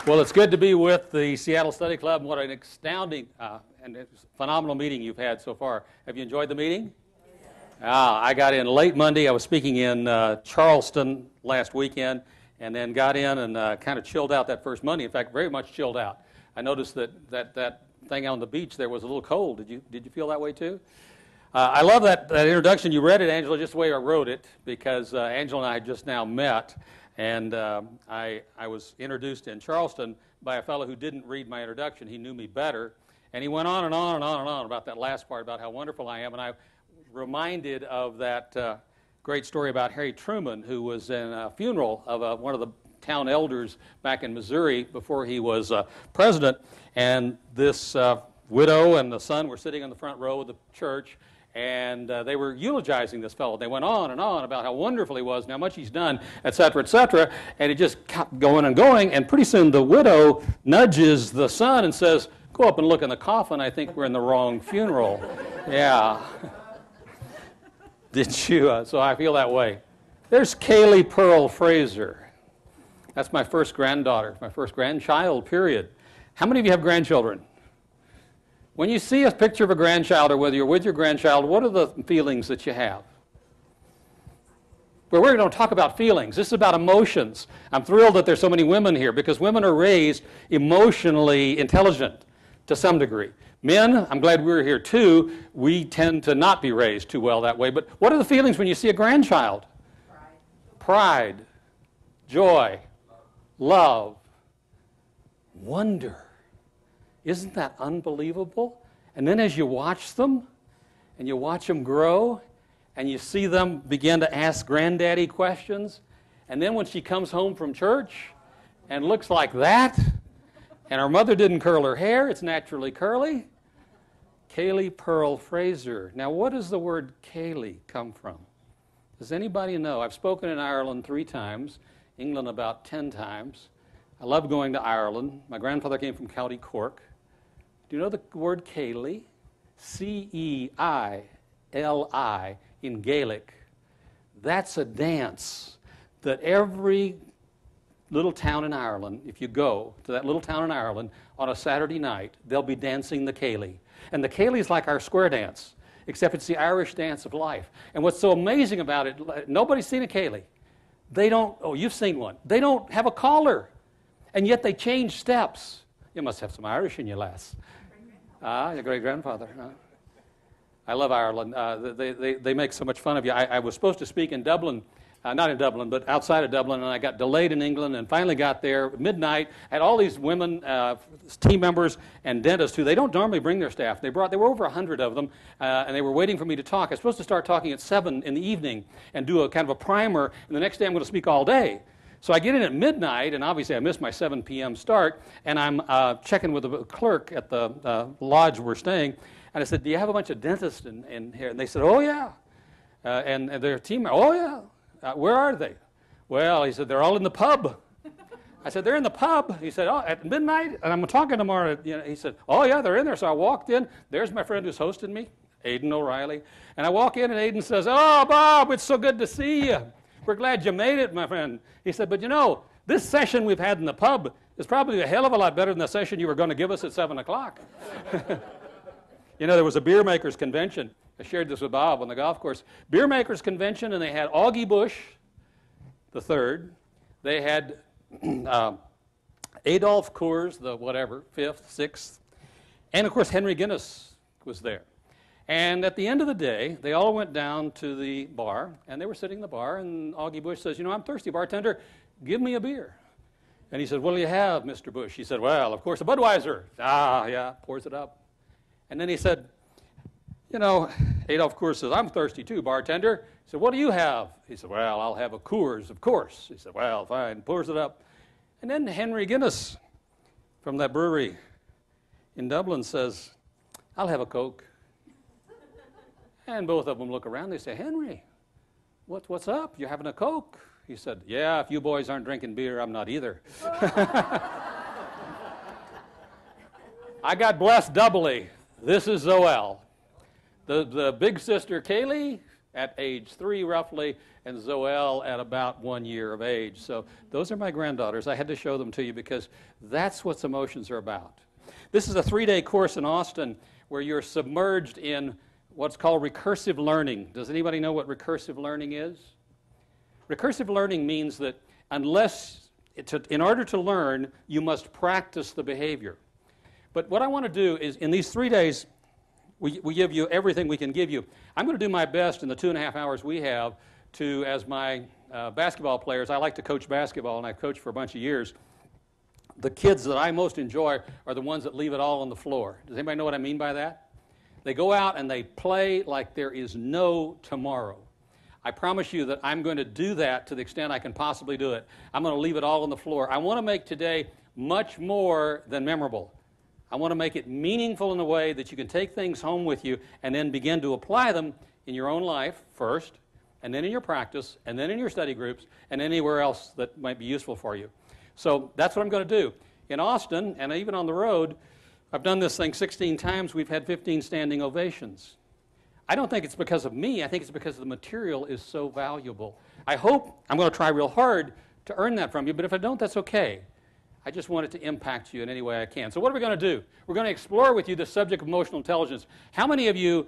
Well, it's good to be with the Seattle Study Club. What an astounding and phenomenal meeting you've had so far. Have you enjoyed the meeting? I got in late Monday. I was speaking in Charleston last weekend, and then got in and kind of chilled out that first Monday. In fact, very much chilled out. I noticed that thing on the beach there was a little cold. Did you feel that way too? I love that introduction. You read it, Angela, just the way I wrote it, because Angela and I had just now met. And I was introduced in Charleston by a fellow who didn't read my introduction. He knew me better. And he went on and on and on and on about that last part, about how wonderful I am. And I reminded of that great story about Harry Truman, who was in a funeral of one of the town elders back in Missouri before he was president. And this widow and the son were sitting in the front row of the church. And they were eulogizing this fellow. They went on and on about how wonderful he was and how much he's done, et cetera, and it just kept going and going. And pretty soon the widow nudges the son and says, "Go up and look in the coffin. I think we're in the wrong funeral." Yeah. Did you? So I feel that way. There's Kaylee Pearl Fraser. That's my first granddaughter, my first grandchild, period. How many of you have grandchildren? When you see a picture of a grandchild, or whether you're with your grandchild, what are the feelings that you have? Well, we're going to talk about feelings. This is about emotions. I'm thrilled that there's so many women here, because women are raised emotionally intelligent to some degree. Men, I'm glad we're here too. We tend to not be raised too well that way. But what are the feelings when you see a grandchild? Pride, joy, love, wonder. Isn't that unbelievable? And then as you watch them, and you watch them grow, and you see them begin to ask granddaddy questions, and then when she comes home from church and looks like that, and her mother didn't curl her hair, it's naturally curly, Kaylee Pearl Fraser. Now, what does the word Kaylee come from? Does anybody know? I've spoken in Ireland 3 times, England about 10 times. I love going to Ireland. My grandfather came from County Cork. Do you know the word Ceili? C-E-I-L-I in Gaelic. That's a dance that every little town in Ireland, if you go to that little town in Ireland on a Saturday night, they'll be dancing the Ceili. And the Ceili is like our square dance, except it's the Irish dance of life. And what's so amazing about it, nobody's seen a Ceili. They don't, oh, you've seen one. They don't have a collar, and yet they change steps. You must have some Irish in you, lass. Your great-grandfather. I love Ireland. They make so much fun of you. I was supposed to speak in Dublin, not in Dublin, but outside of Dublin, and I got delayed in England and finally got there at midnight. Had all these women, team members and dentists who they don't normally bring their staff. There were over 100 of them, and they were waiting for me to talk. I was supposed to start talking at 7 in the evening and do a kind of a primer, and the next day I'm going to speak all day. So I get in at midnight, and obviously I missed my 7 p.m. start, and I'm checking with the clerk at the lodge we're staying, and I said, "Do you have a bunch of dentists in here?" And they said, "Oh, yeah." And their team, "Oh, yeah." "Where are they?" "Well," he said, "they're all in the pub." I said, "They're in the pub?" He said, "Oh, at midnight?" And I'm talking tomorrow. He said, "Oh, yeah, they're in there." So I walked in. There's my friend who's hosting me, Aidan O'Reilly. And I walk in, and Aidan says, "Oh, Bob, it's so good to see you. We're glad you made it, my friend." He said, "But you know, this session we've had in the pub is probably a hell of a lot better than the session you were going to give us at 7 o'clock. You know, there was a beer makers convention. I shared this with Bob on the golf course. Beer makers convention, and they had Augie Busch, the third. They had Adolf Coors, the whatever, 5th, 6th. And, of course, Henry Guinness was there. And at the end of the day, they all went down to the bar, and they were sitting in the bar, and Augie Busch says, "You know, I'm thirsty, bartender. Give me a beer." And he said, "What do you have, Mr. Busch?" He said, "Well, of course, a Budweiser." "Ah, yeah," pours it up. And then he said, "You know," Adolf Coors says, "I'm thirsty too, bartender." He said, "What do you have?" He said, "Well, I'll have a Coors, of course." He said, "Well, fine," pours it up. And then Henry Guinness from that brewery in Dublin says, "I'll have a Coke." And both of them look around. They say, "Henry, what's up? You're having a Coke?" He said, "Yeah, if you boys aren't drinking beer, I'm not either." I got blessed doubly. This is Zoel. The big sister, Kaylee, at age 3 roughly, and Zoel at about 1 year of age. So those are my granddaughters. I had to show them to you because that's what emotions are about. This is a 3-day course in Austin where you're submerged in what's called recursive learning. Does anybody know what recursive learning is? Recursive learning means that in order to learn, you must practice the behavior. But what I want to do is, in these 3 days, we give you everything we can give you. I'm going to do my best in the 2.5 hours we have to, as my basketball players, I like to coach basketball, and I've coached for a bunch of years. The kids that I most enjoy are the ones that leave it all on the floor. Does anybody know what I mean by that? They go out and they play like there is no tomorrow. I promise you that I'm going to do that to the extent I can possibly do it. I'm going to leave it all on the floor. I want to make today much more than memorable. I want to make it meaningful in a way that you can take things home with you and then begin to apply them in your own life first, and then in your practice, and then in your study groups, and anywhere else that might be useful for you. So that's what I'm going to do. In Austin, and even on the road, I've done this thing 16 times. We've had 15 standing ovations. I don't think it's because of me. I think it's because the material is so valuable. I hope I'm going to try real hard to earn that from you, but if I don't, that's okay. I just want it to impact you in any way I can. So what are we going to do? We're going to explore with you the subject of emotional intelligence. How many of you,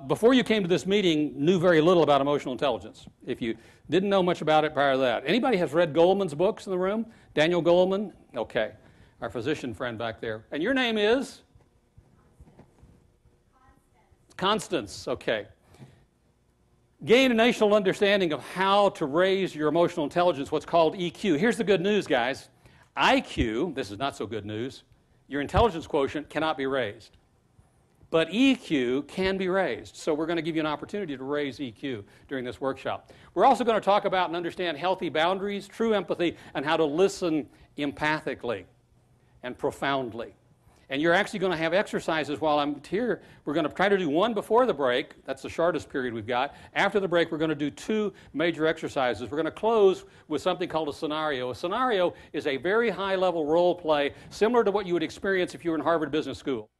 before you came to this meeting, knew very little about emotional intelligence? If you didn't know much about it prior to that. Anybody has read Goleman's books in the room? Daniel Goleman? Okay. Our physician friend back there. And your name is? Constance. Okay. Gain an initial understanding of how to raise your emotional intelligence, what's called EQ. Here's the good news, guys. IQ, this is not so good news, your intelligence quotient cannot be raised. But EQ can be raised. So we're going to give you an opportunity to raise EQ during this workshop. We're also going to talk about and understand healthy boundaries, true empathy, and how to listen empathically and profoundly. And you're actually going to have exercises while I'm here. We're going to try to do one before the break. That's the shortest period we've got. After the break, we're going to do 2 major exercises. We're going to close with something called a scenario. A scenario is a very high-level role play, similar to what you would experience if you were in Harvard Business School.